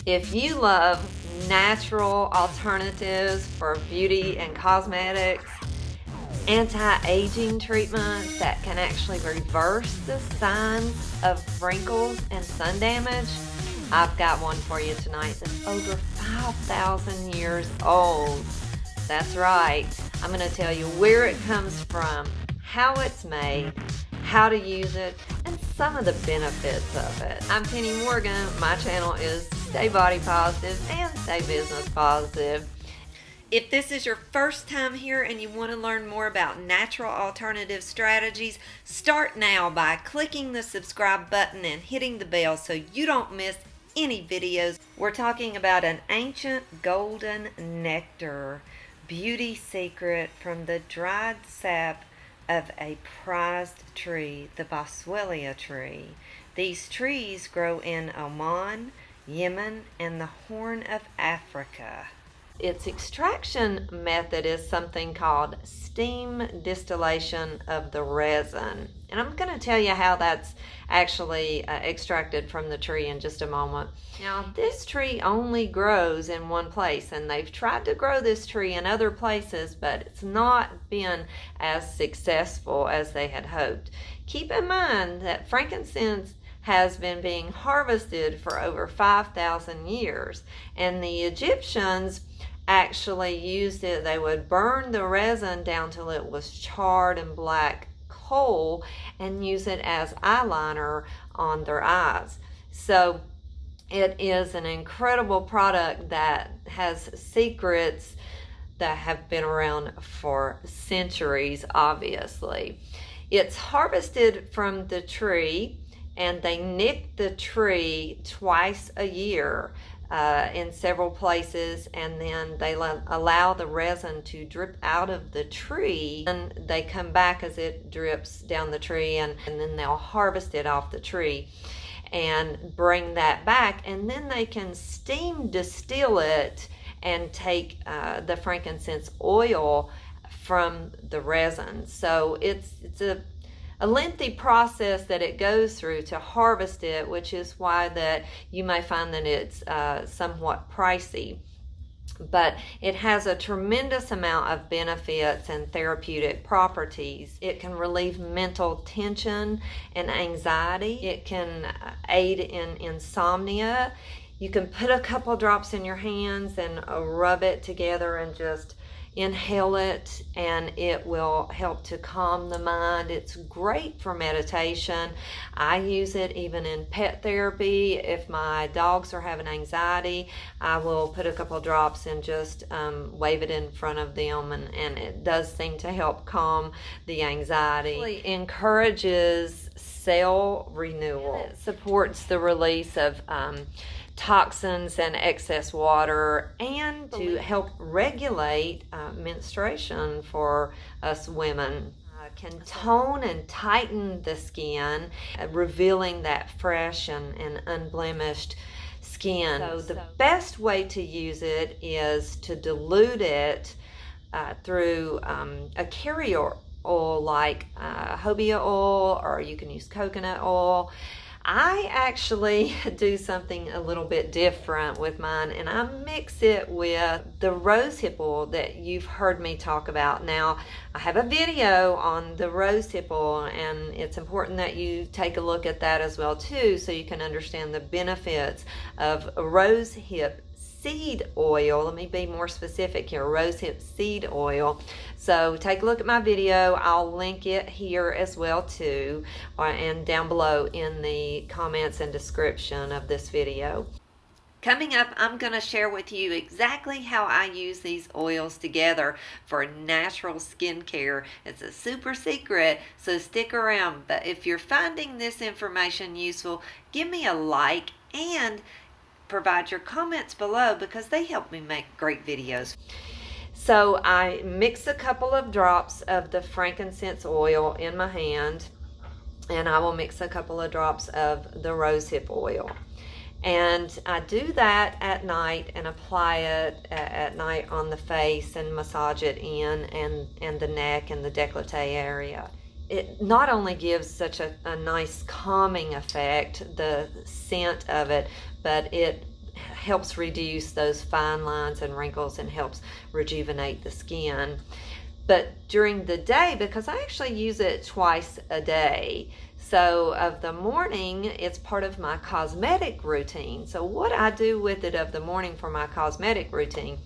If you love natural alternatives for beauty and cosmetics, anti-aging treatments that can actually reverse the signs of wrinkles and sun damage, I've got one for you tonight that's over 5,000 years old. That's right. I'm going to tell you where it comes from, how it's made, how to use it, and some of the benefits of it. I'm Penny Morgan. My channel is Stay Body Positive and Stay Business Positive. If this is your first time here and you want to learn more about natural alternative strategies, start now by clicking the subscribe button and hitting the bell so you don't miss any videos. We're talking about an ancient golden nectar, beauty secret from the dried sap of a prized tree, the boswellia tree. These trees grow in Oman, Yemen, and the Horn of Africa. Its extraction method is something called steam distillation of the resin. And I'm going to tell you how that's actually extracted from the tree in just a moment. Now, this tree only grows in one place, and they've tried to grow this tree in other places, but it's not been as successful as they had hoped. Keep in mind that frankincense has been being harvested for over 5,000 years, and the Egyptians actually used it. They would burn the resin down till it was charred and black coal and use it as eyeliner on their eyes. So it is an incredible product that has secrets that have been around for centuries, obviously. It's harvested from the tree, and they nick the tree twice a year in several places, and then they allow the resin to drip out of the tree, and they come back as it drips down the tree, and then they'll harvest it off the tree and bring that back, and then they can steam distill it and take the frankincense oil from the resin. So it's a lengthy process that it goes through to harvest it, which is why that you may find that it's somewhat pricey. But it has a tremendous amount of benefits and therapeutic properties. It can relieve mental tension and anxiety. It can aid in insomnia. You can put a couple drops in your hands and rub it together and just inhale it, and it will help to calm the mind. It's great for meditation. I use it even in pet therapy. If my dogs are having anxiety, I will put a couple drops and just wave it in front of them, and it does seem to help calm the anxiety. It really encourages cell renewal. It supports the release of toxins and excess water, and to help regulate menstruation for us women. Can tone and tighten the skin, revealing that fresh and unblemished skin. So the best way to use it is to dilute it through a carrier oil like jojoba oil, or you can use coconut oil. I actually do something a little bit different with mine, and I mix it with the rosehip oil that you've heard me talk about. Now, I have a video on the rosehip oil, and it's important that you take a look at that as well too, so you can understand the benefits of rosehip seed oil. Let me be more specific here, rosehip seed oil. So take a look at my video. I'll link it here as well too, and down below in the comments and description of this video. Coming up, I'm going to share with you exactly how I use these oils together for natural skincare. It's a super secret, so stick around. But if you're finding this information useful, give me a like and provide your comments below, because they help me make great videos. So I mix a couple of drops of the frankincense oil in my hand, and I will mix a couple of drops of the rosehip oil. And I do that at night and apply it at night on the face and massage it in, and the neck and the décolleté area. It not only gives such a nice calming effect, the scent of it, but it helps reduce those fine lines and wrinkles and helps rejuvenate the skin. But during the day, because I actually use it twice a day, so of the morning, it's part of my cosmetic routine. So what I do with it of the morning for my cosmetic routine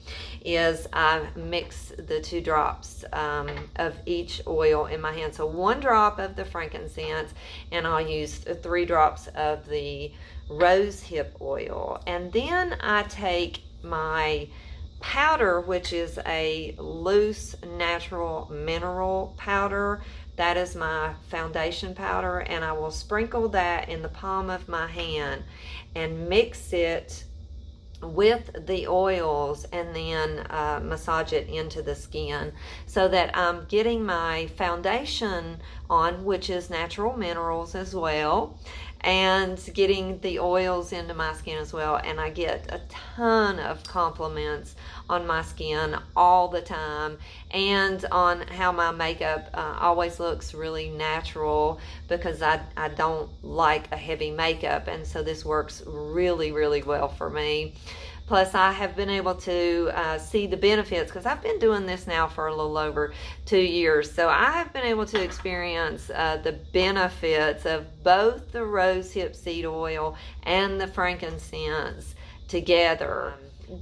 is I mix the 2 drops of each oil in my hand. So 1 drop of the frankincense, and I'll use 3 drops of the rosehip oil. And then I take my powder, which is a loose natural mineral powder. That is my foundation powder, and I will sprinkle that in the palm of my hand and mix it with the oils, and then massage it into the skin so that I'm getting my foundation on, which is natural minerals as well, and getting the oils into my skin as well. And I get a ton of compliments on my skin all the time, and on how my makeup always looks really natural, because I don't like a heavy makeup, and so this works really, really well for me. Plus, I have been able to see the benefits, because I've been doing this now for a little over 2 years. So I have been able to experience the benefits of both the rosehip seed oil and the frankincense together.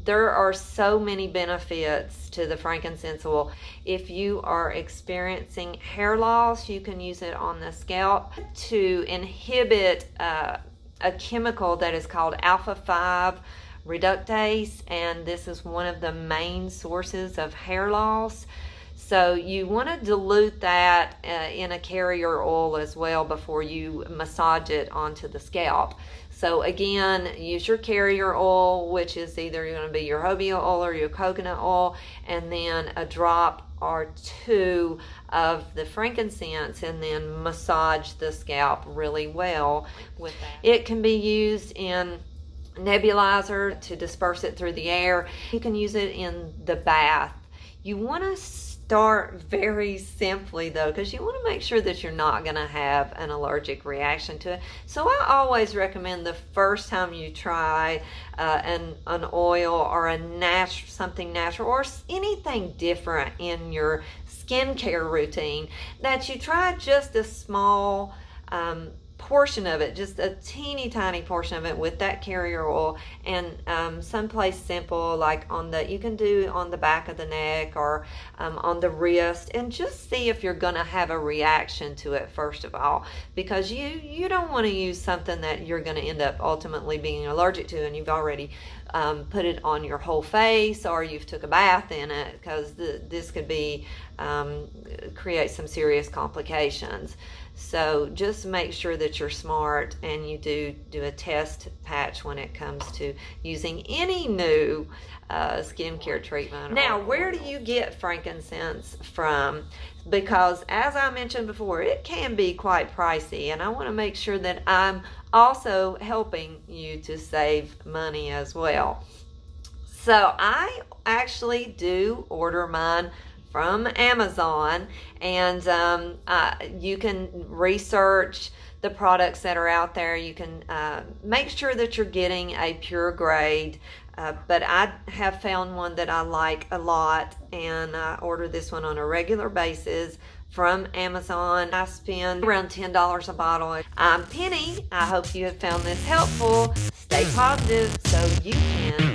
There are so many benefits to the frankincense oil. If you are experiencing hair loss, you can use it on the scalp to inhibit a chemical that is called alpha-5 reductase, and this is one of the main sources of hair loss. So you want to dilute that in a carrier oil as well before you massage it onto the scalp. So again, use your carrier oil, which is either going to be your jojoba oil or your coconut oil, and then a drop or 2 of the frankincense, and then massage the scalp really well with that. It can be used in nebulizer to disperse it through the air. You can use it in the bath. You want to start very simply though, because you want to make sure that you're not going to have an allergic reaction to it. So I always recommend the first time you try an oil or something natural or anything different in your skincare routine, that you try just a small portion of it, just a teeny tiny portion of it with that carrier oil, and someplace simple, like you can do on the back of the neck or on the wrist, and just see if you're going to have a reaction to it first of all, because you don't want to use something that you're going to end up ultimately being allergic to, and you've already put it on your whole face, or you've took a bath in it, because this could be create some serious complications. So just make sure that you're smart and you do a test patch when it comes to using any new skincare treatment. Now, where do you get frankincense from? Because as I mentioned before, it can be quite pricey, and I want to make sure that I'm also helping you to save money as well. So I actually do order mine from Amazon, and you can research the products that are out there. You can make sure that you're getting a pure grade, but I have found one that I like a lot, and I order this one on a regular basis from Amazon. I spend around $10 a bottle. I'm Penny. I hope you have found this helpful. Stay positive so you can